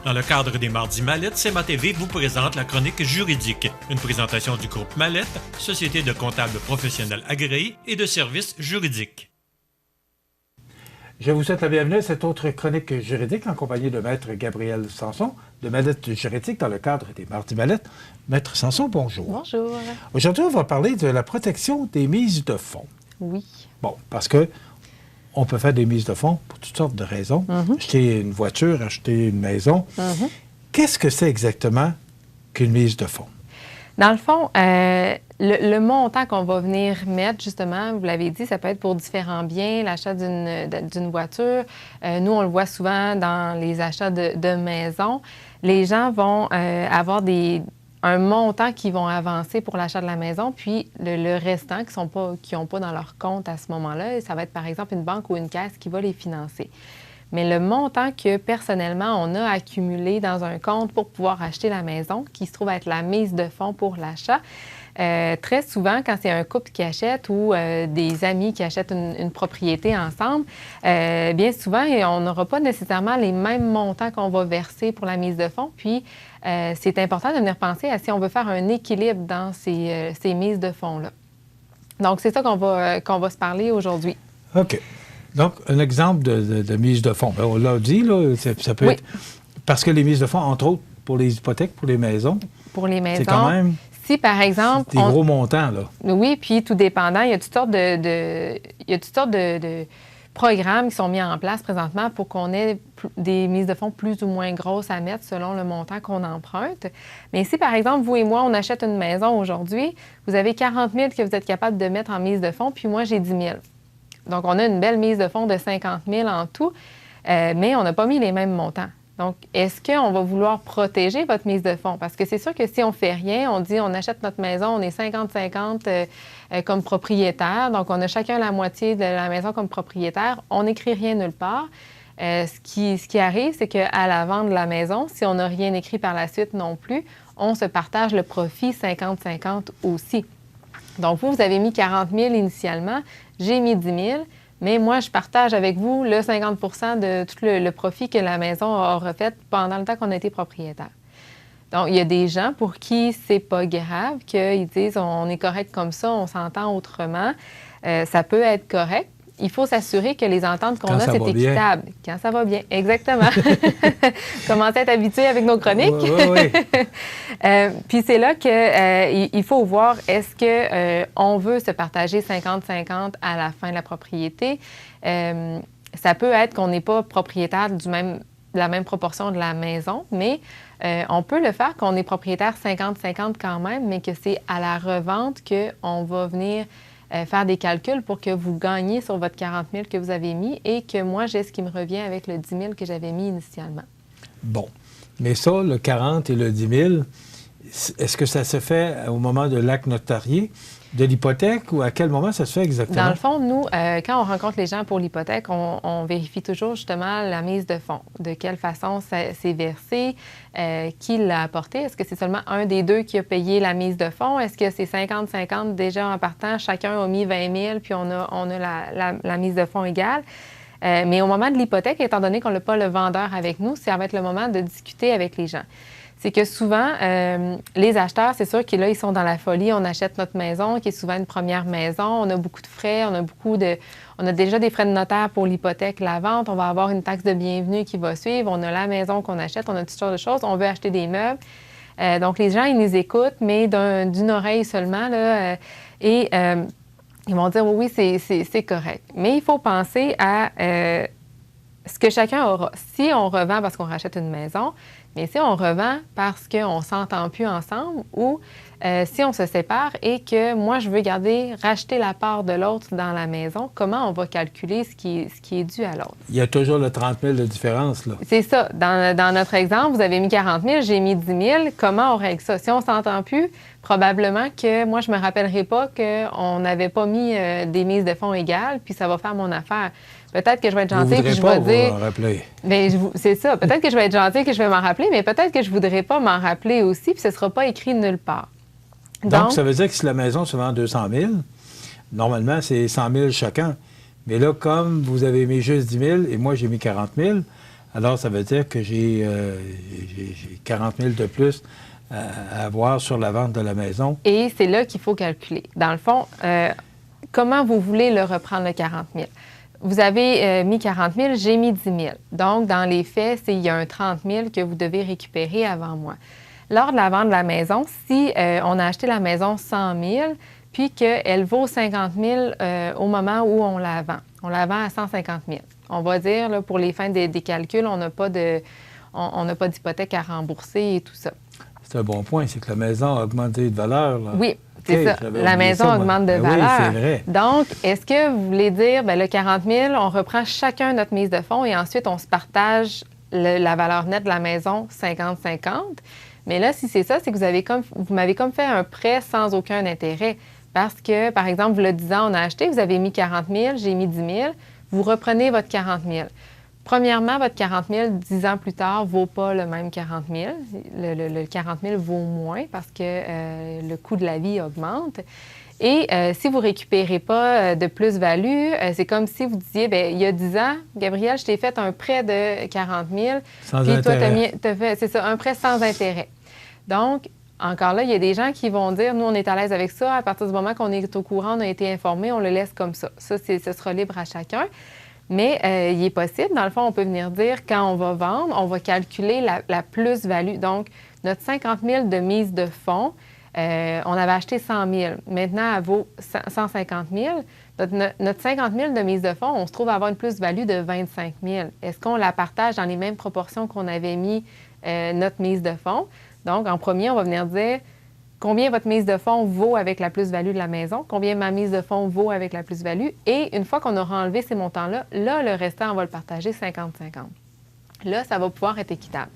Dans le cadre des Mardis Mallette, CMA TV vous présente la chronique juridique, une présentation du groupe Mallette, société de comptables professionnels agréés et de services juridiques. Je vous souhaite la bienvenue à cette autre chronique juridique en compagnie de Maître Gabriel Sanson de Mallette Juridique dans le cadre des Mardis Mallette. Maître Sanson, bonjour. Bonjour. Aujourd'hui, on va parler de la protection des mises de fonds. Oui. Bon, parce que on peut faire des mises de fonds pour toutes sortes de raisons. Acheter une voiture, acheter une maison. Qu'est-ce que c'est exactement qu'une mise de fonds? Dans le fond, le montant qu'on va venir mettre, justement, vous l'avez dit, ça peut être pour différents biens, l'achat d'une voiture. Nous, on le voit souvent dans les achats de maisons. Les gens vont avoir un montant qu'ils vont avancer pour l'achat de la maison, puis le restant qu'ils n'ont pas dans leur compte à ce moment-là, ça va être par exemple une banque ou une caisse qui va les financer. Mais le montant que personnellement on a accumulé dans un compte pour pouvoir acheter la maison, qui se trouve être la mise de fonds pour l'achat, très souvent, quand c'est un couple qui achète ou des amis qui achètent une propriété ensemble, bien souvent, on n'aura pas nécessairement les mêmes montants qu'on va verser pour la mise de fonds. Puis, c'est important de venir penser à si on veut faire un équilibre dans ces mises de fonds-là. Donc, c'est ça qu'on va se parler aujourd'hui. OK. Donc, un exemple de mise de fonds. Bien, on l'a dit, là, ça peut être... Parce que les mises de fonds, entre autres, pour les hypothèques, pour les maisons... Pour les maisons... C'est quand même... Si, par exemple... Des gros montants, là. Oui, puis tout dépendant, il y a toutes sortes de programmes qui sont mis en place présentement pour qu'on ait des mises de fonds plus ou moins grosses à mettre selon le montant qu'on emprunte. Mais si, par exemple, vous et moi, on achète une maison aujourd'hui, vous avez 40 000 que vous êtes capable de mettre en mise de fonds, puis moi, j'ai 10 000. Donc, on a une belle mise de fonds de 50 000 en tout, mais on n'a pas mis les mêmes montants. Donc, est-ce qu'on va vouloir protéger votre mise de fonds? Parce que c'est sûr que si on ne fait rien, on dit on achète notre maison, on est 50-50 comme propriétaire, donc on a chacun la moitié de la maison comme propriétaire, on n'écrit rien nulle part. Ce qui arrive, c'est qu'à la vente de la maison, si on n'a rien écrit par la suite non plus, on se partage le profit 50-50 aussi. Donc, vous avez mis 40 000 initialement, j'ai mis 10 000, mais moi, je partage avec vous le 50 de tout le profit que la maison aura fait pendant le temps qu'on a été propriétaire. Donc, il y a des gens pour qui c'est pas grave, qu'ils disent on est correct comme ça, on s'entend autrement. Ça peut être correct. Il faut s'assurer que les ententes qu'on a, c'est équitable. Quand ça va bien, exactement. Commencer à être habitué avec nos chroniques. Oui. Puis c'est là qu'il faut voir, est-ce qu'on veut se partager 50-50 à la fin de la propriété? Ça peut être qu'on n'est pas propriétaire de la même proportion de la maison, mais on peut le faire qu'on est propriétaire 50-50 quand même, mais que c'est à la revente qu'on va venir faire des calculs pour que vous gagniez sur votre 40 000 que vous avez mis et que moi, j'ai ce qui me revient avec le 10 000 que j'avais mis initialement. Bon. Mais ça, le 40 et le 10 000, est-ce que ça se fait au moment de l'acte notarié de l'hypothèque ou à quel moment ça se fait exactement? Dans le fond, nous, quand on rencontre les gens pour l'hypothèque, on vérifie toujours justement la mise de fonds. De quelle façon c'est versé, qui l'a apporté. Est-ce que c'est seulement un des deux qui a payé la mise de fonds? Est-ce que c'est 50-50 déjà en partant? Chacun a mis 20 000 puis on a la mise de fonds égale. Mais au moment de l'hypothèque, étant donné qu'on n'a pas le vendeur avec nous, ça va être le moment de discuter avec les gens. C'est que souvent, les acheteurs, c'est sûr que là, ils sont dans la folie. On achète notre maison, qui est souvent une première maison. On a beaucoup de frais, on a déjà des frais de notaire pour l'hypothèque, la vente. On va avoir une taxe de bienvenue qui va suivre. On a la maison qu'on achète, on a toutes sortes de choses. On veut acheter des meubles. Donc, les gens, ils nous écoutent, mais d'une oreille seulement, là, et ils vont dire oui, c'est correct. Mais il faut penser à ce que chacun aura. Si on revend parce qu'on rachète une maison, mais si on revend parce qu'on ne s'entend plus ensemble ou si on se sépare et que moi, je veux racheter la part de l'autre dans la maison, comment on va calculer ce qui est dû à l'autre? Il y a toujours le 30 000 de différence, là. C'est ça. Dans notre exemple, vous avez mis 40 000, j'ai mis 10 000. Comment on règle ça? Si on ne s'entend plus, probablement que moi, je ne me rappellerai pas qu'on n'avait pas mis des mises de fonds égales, puis ça va faire mon affaire. Peut-être que je vais être gentille et je vais dire... Bien, c'est ça. Peut-être que je vais être gentille et que je vais m'en rappeler, mais peut-être que je ne voudrais pas m'en rappeler aussi, puis ce ne sera pas écrit nulle part. Donc, ça veut dire que si la maison se vend 200 000, normalement, c'est 100 000 chacun. Mais là, comme vous avez mis juste 10 000 et moi, j'ai mis 40 000, Alors, ça veut dire que j'ai 40 000 de plus à avoir sur la vente de la maison. Et c'est là qu'il faut calculer. Dans le fond, comment vous voulez le reprendre, le 40 000? Vous avez mis 40 000, j'ai mis 10 000. Donc, dans les faits, il y a un 30 000 que vous devez récupérer avant moi. Lors de la vente de la maison, si on a acheté la maison 100 000, puis qu'elle vaut 50 000 au moment où on la vend à 150 000. On va dire, là, pour les fins des calculs, on n'a pas d'hypothèque à rembourser et tout ça. C'est un bon point, c'est que la maison a augmenté de valeur. Là. Oui, c'est ça. La maison augmente de valeur. Oui, c'est vrai. Donc, est-ce que vous voulez dire, bien, le 40 000, on reprend chacun notre mise de fonds et ensuite on se partage la valeur nette de la maison 50-50? Mais là, si c'est ça, c'est que vous m'avez comme fait un prêt sans aucun intérêt. Parce que, par exemple, vous le 10 ans, on a acheté, vous avez mis 40 000, j'ai mis 10 000, vous reprenez votre 40 000. Premièrement, votre 40 000, 10 ans plus tard, ne vaut pas le même 40 000. Le 40 000 vaut moins parce que le coût de la vie augmente. Et si vous ne récupérez pas de plus-value, c'est comme si vous disiez, bien, il y a 10 ans, Gabriel, je t'ai fait un prêt de 40 000. Sans intérêt. Toi, c'est ça, un prêt sans intérêt. Donc, encore là, il y a des gens qui vont dire, nous, on est à l'aise avec ça. À partir du moment qu'on est au courant, on a été informé, on le laisse comme ça. Ça, ce sera libre à chacun. Mais il est possible, dans le fond, on peut venir dire, quand on va vendre, on va calculer la plus-value. Donc, notre 50 000 de mise de fonds, on avait acheté 100 000. Maintenant, elle vaut 150 000. Notre 50 000 de mise de fonds, on se trouve à avoir une plus-value de 25 000. Est-ce qu'on la partage dans les mêmes proportions qu'on avait mis notre mise de fonds? Donc, en premier, on va venir dire combien votre mise de fonds vaut avec la plus-value de la maison, combien ma mise de fonds vaut avec la plus-value. Et une fois qu'on aura enlevé ces montants-là, là, le restant, on va le partager 50-50. Là, ça va pouvoir être équitable.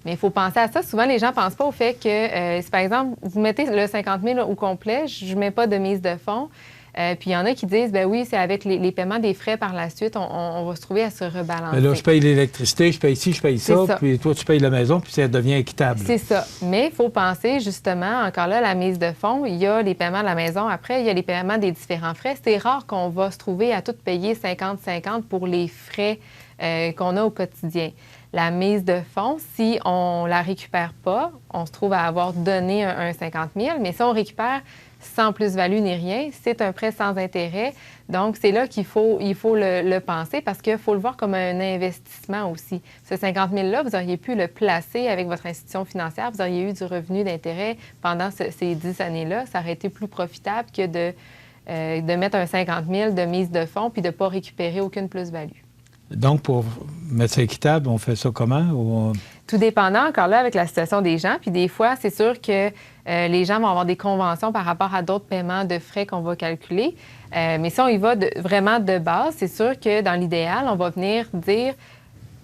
Mais il faut penser à ça. Souvent, les gens ne pensent pas au fait que, si par exemple, vous mettez le 50 000 au complet, je ne mets pas de mise de fonds. Puis il y en a qui disent, bien oui, c'est avec les paiements des frais par la suite, on va se trouver à se rebalancer. Mais là, je paye l'électricité, je paye ci, je paye ça, puis toi, tu payes la maison, puis ça devient équitable. C'est ça. Mais il faut penser, justement, encore là, la mise de fonds, il y a les paiements de la maison. Après, il y a les paiements des différents frais. C'est rare qu'on va se trouver à tout payer 50-50 pour les frais qu'on a au quotidien. La mise de fonds, si on ne la récupère pas, on se trouve à avoir donné un 50 000, mais si on récupère sans plus-value ni rien, c'est un prêt sans intérêt. Donc, c'est là qu'il faut le penser parce qu'il faut le voir comme un investissement aussi. Ce 50 000-là, vous auriez pu le placer avec votre institution financière, vous auriez eu du revenu d'intérêt pendant ces 10 années-là. Ça aurait été plus profitable que de mettre un 50 000 de mise de fonds puis de ne pas récupérer aucune plus-value. Donc, pour mettre ça équitable, on fait ça comment? Tout dépendant, encore là, avec la situation des gens. Puis des fois, c'est sûr que les gens vont avoir des conventions par rapport à d'autres paiements de frais qu'on va calculer. Mais si on y va vraiment de base, c'est sûr que dans l'idéal, on va venir dire,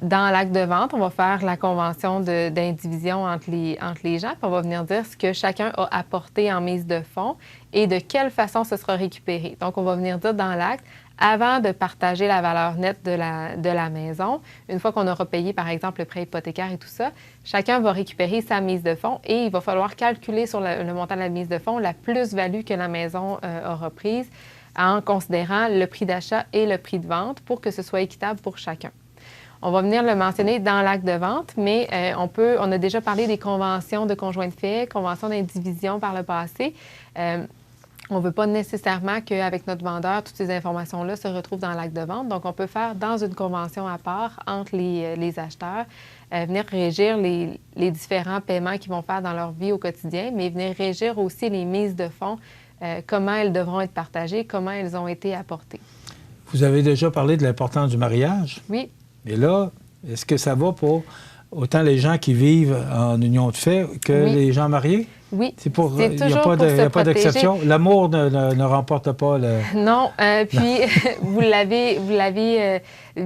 dans l'acte de vente, on va faire la convention d'indivision entre les gens, puis on va venir dire ce que chacun a apporté en mise de fonds et de quelle façon ce sera récupéré. Donc, on va venir dire dans l'acte, avant de partager la valeur nette de la maison, une fois qu'on aura payé, par exemple, le prêt hypothécaire et tout ça, chacun va récupérer sa mise de fonds et il va falloir calculer sur le montant de la mise de fonds la plus-value que la maison aura prise en considérant le prix d'achat et le prix de vente pour que ce soit équitable pour chacun. On va venir le mentionner dans l'acte de vente, mais on a déjà parlé des conventions de conjoint de fait, conventions d'indivision par le passé. On ne veut pas nécessairement qu'avec notre vendeur, toutes ces informations-là se retrouvent dans l'acte de vente. Donc, on peut faire dans une convention à part entre les acheteurs, venir régir les différents paiements qu'ils vont faire dans leur vie au quotidien, mais venir régir aussi les mises de fonds, comment elles devront être partagées, comment elles ont été apportées. Vous avez déjà parlé de l'importance du mariage. Oui. Et là, est-ce que ça va pour autant les gens qui vivent en union de fait que les gens mariés? Oui, c'est toujours il n'y a pas d'exception. L'amour ne remporte pas le... Non, puis vous l'avez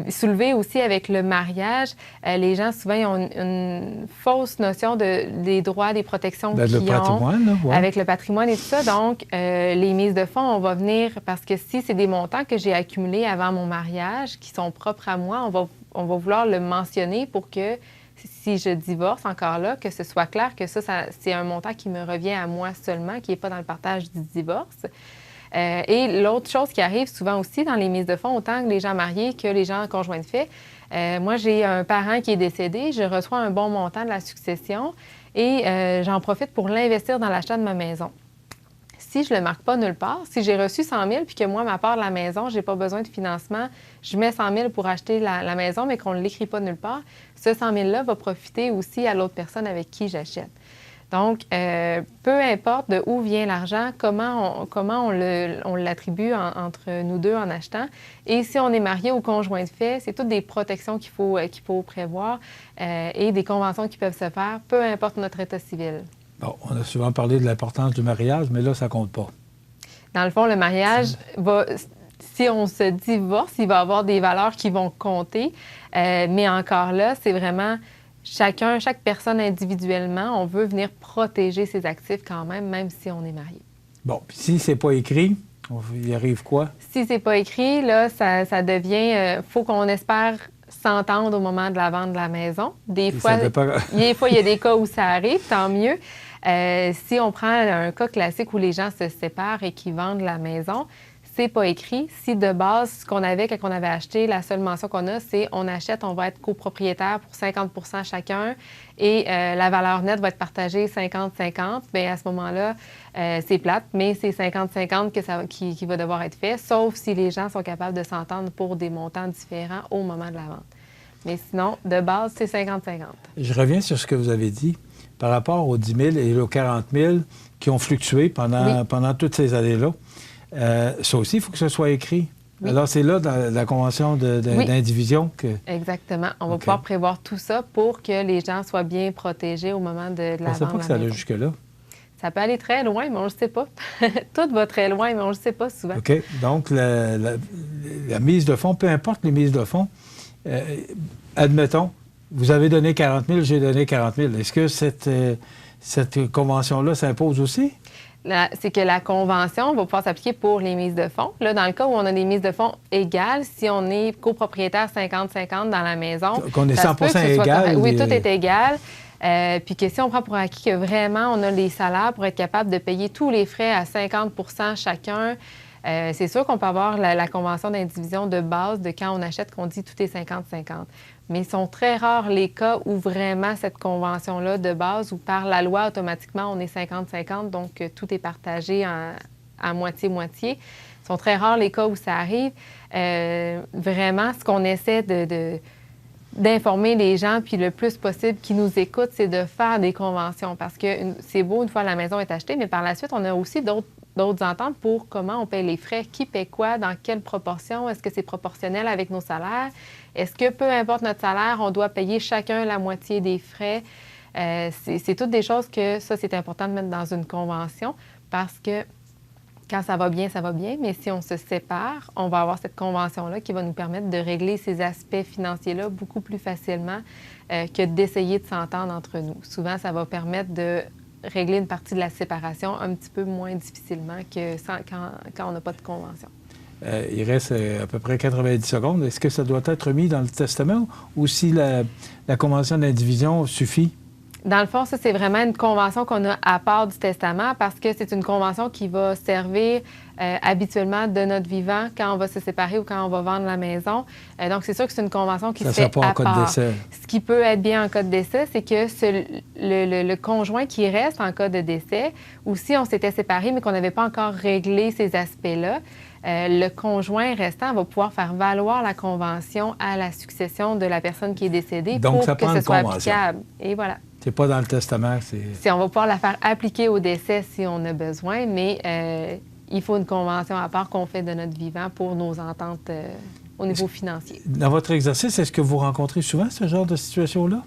soulevé aussi avec le mariage. Les gens, souvent, ils ont une fausse notion des droits, des protections qu'ils ont avec le patrimoine et tout ça. Donc, les mises de fonds, on va venir, parce que si c'est des montants que j'ai accumulés avant mon mariage, qui sont propres à moi, on va vouloir le mentionner pour que si je divorce encore là, que ce soit clair que ça c'est un montant qui me revient à moi seulement, qui n'est pas dans le partage du divorce. Et l'autre chose qui arrive souvent aussi dans les mises de fonds, autant que les gens mariés que les gens conjoints de fait, Moi, j'ai un parent qui est décédé, je reçois un bon montant de la succession et j'en profite pour l'investir dans l'achat de ma maison. Si je ne le marque pas nulle part, si j'ai reçu 100 000 puis que moi, ma part de la maison, je n'ai pas besoin de financement, je mets 100 000 pour acheter la maison, mais qu'on ne l'écrit pas nulle part, ce 100 000-là va profiter aussi à l'autre personne avec qui j'achète. Donc, peu importe de où vient l'argent, comment on l'attribue entre nous deux en achetant. Et si on est marié ou conjoint de fait, c'est toutes des protections qu'il faut prévoir et des conventions qui peuvent se faire, peu importe notre état civil. Bon, on a souvent parlé de l'importance du mariage, mais là, ça compte pas. Dans le fond, le mariage si on se divorce, il va avoir des valeurs qui vont compter. Mais encore là, c'est vraiment chaque personne individuellement, on veut venir protéger ses actifs quand même si on est marié. Bon, puis si c'est pas écrit, il arrive quoi? Si c'est pas écrit, là, ça devient... faut qu'on espère s'entendre au moment de la vente de la maison. Des fois, il y a des cas où ça arrive, tant mieux. Si on prend un cas classique où les gens se séparent et qu'ils vendent la maison, c'est pas écrit. Si de base, ce qu'on avait quand on avait acheté, la seule mention qu'on a, c'est on achète, on va être copropriétaire pour 50 % chacun et la valeur nette va être partagée 50-50, bien à ce moment-là, c'est plate, mais c'est 50-50 qui va devoir être fait, sauf si les gens sont capables de s'entendre pour des montants différents au moment de la vente. Mais sinon, de base, c'est 50-50. Je reviens sur ce que vous avez dit par rapport aux 10 000 et aux 40 000 qui ont fluctué pendant toutes ces années-là. Ça aussi, il faut que ce soit écrit. Oui. Alors, c'est là, dans la convention d'indivision que... Exactement. On va pouvoir prévoir tout ça pour que les gens soient bien protégés au moment de la vente. Je ne pensais pas que ça allait jusque-là. Ça peut aller très loin, mais on ne le sait pas. Tout va très loin, mais on ne le sait pas souvent. OK. Donc, la mise de fonds, peu importe les mises de fonds, admettons, vous avez donné 40 000, j'ai donné 40 000. Est-ce que cette convention-là s'impose aussi? C'est que la convention va pouvoir s'appliquer pour les mises de fonds. Là, dans le cas où on a des mises de fonds égales, si on est copropriétaire 50-50 dans la maison... Qu'on est 100 égal? Oui, tout est égal. Puis que si on prend pour acquis que vraiment on a les salaires pour être capable de payer tous les frais à 50 % chacun, c'est sûr qu'on peut avoir la convention d'indivision de base de quand on achète qu'on dit tout est 50-50. Mais ils sont très rares les cas où vraiment cette convention-là de base, où par la loi, automatiquement, on est 50-50, donc tout est partagé à moitié-moitié. Ils sont très rares les cas où ça arrive. Vraiment, ce qu'on essaie d'informer les gens, puis le plus possible qui nous écoutent, c'est de faire des conventions. Parce que c'est beau une fois la maison est achetée, mais par la suite, on a aussi d'autres ententes pour comment on paye les frais, qui paie quoi, dans quelle proportion, est-ce que c'est proportionnel avec nos salaires, est-ce que peu importe notre salaire, on doit payer chacun la moitié des frais. C'est toutes des choses que ça, c'est important de mettre dans une convention parce que quand ça va bien, mais si on se sépare, on va avoir cette convention-là qui va nous permettre de régler ces aspects financiers-là beaucoup plus facilement que d'essayer de s'entendre entre nous. Souvent, ça va permettre de régler une partie de la séparation un petit peu moins difficilement que quand on n'a pas de convention. Il reste à peu près 90 secondes. Est-ce que ça doit être mis dans le testament ou si la convention d'indivision suffit? Dans le fond, ça, c'est vraiment une convention qu'on a à part du testament parce que c'est une convention qui va servir habituellement de notre vivant quand on va se séparer ou quand on va vendre la maison. Donc, c'est sûr que c'est une convention qui se fait à part. Ça ne sert pas en cas de décès. Ce qui peut être bien en cas de décès, c'est que le conjoint qui reste en cas de décès, ou si on s'était séparés mais qu'on n'avait pas encore réglé ces aspects-là, le conjoint restant va pouvoir faire valoir la convention à la succession de la personne qui est décédée pour que ce soit applicable. Et voilà. C'est pas dans le testament, Si on va pouvoir la faire appliquer au décès si on a besoin, mais il faut une convention à part qu'on fait de notre vivant pour nos ententes au niveau financier. Dans votre exercice, est-ce que vous rencontrez souvent ce genre de situation-là?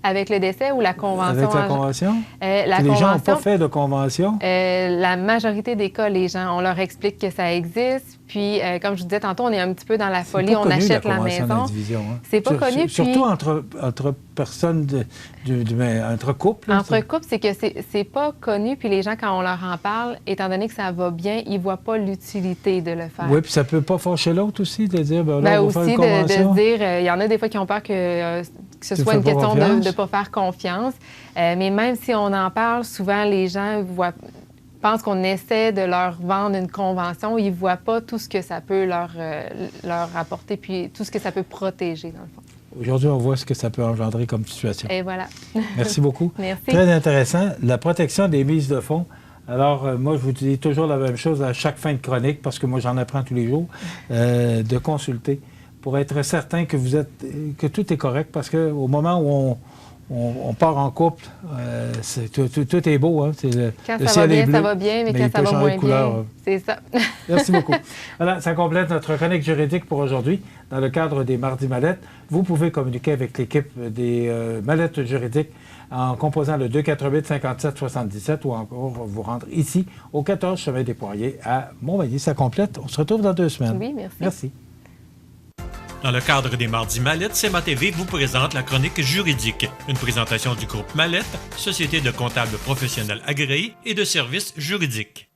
Avec le décès ou la convention? Avec la convention? Les gens n'ont pas fait de convention? La majorité des cas, les gens, on leur explique que ça existe. Puis, comme je vous disais tantôt, on est un petit peu dans la folie, on achète la maison. C'est pas connu. Surtout entre personnes, entre couples. Entre couples, c'est que c'est pas connu. Puis les gens, quand on leur en parle, étant donné que ça va bien, ils voient pas l'utilité de le faire. Oui, puis ça peut pas fâcher l'autre aussi, de dire, ben là, on va faire une convention. Aussi, de dire, il y en a des fois qui ont peur que ce soit une question de ne pas faire confiance. Mais même si on en parle, souvent, les gens voient... pensent qu'on essaie de leur vendre une convention, ils ne voient pas tout ce que ça peut leur apporter, puis tout ce que ça peut protéger, dans le fond. Aujourd'hui, on voit ce que ça peut engendrer comme situation. Et voilà. Merci beaucoup. Merci. Très intéressant. La protection des mises de fonds. Alors, moi, je vous dis toujours la même chose à chaque fin de chronique, parce que moi, j'en apprends tous les jours, de consulter pour être certain que tout est correct, parce qu'au moment où on part en couple, tout est beau. Hein? Quand ça va bien, ça va bien, mais quand ça va moins bien, c'est ça. Merci beaucoup. Voilà, ça complète notre chronique juridique pour aujourd'hui. Dans le cadre des Mardis Mallettes, vous pouvez communiquer avec l'équipe des Mallettes juridiques en composant le 248-57-77 ou encore vous rendre ici au 14 chemin des Poiriers à Montmagny. Ça complète. On se retrouve dans 2 semaines. Oui, merci. Merci. Dans le cadre des Mardis Mallettes, CMA-TV vous présente la chronique juridique, une présentation du groupe Mallette, société de comptables professionnels agréés et de services juridiques.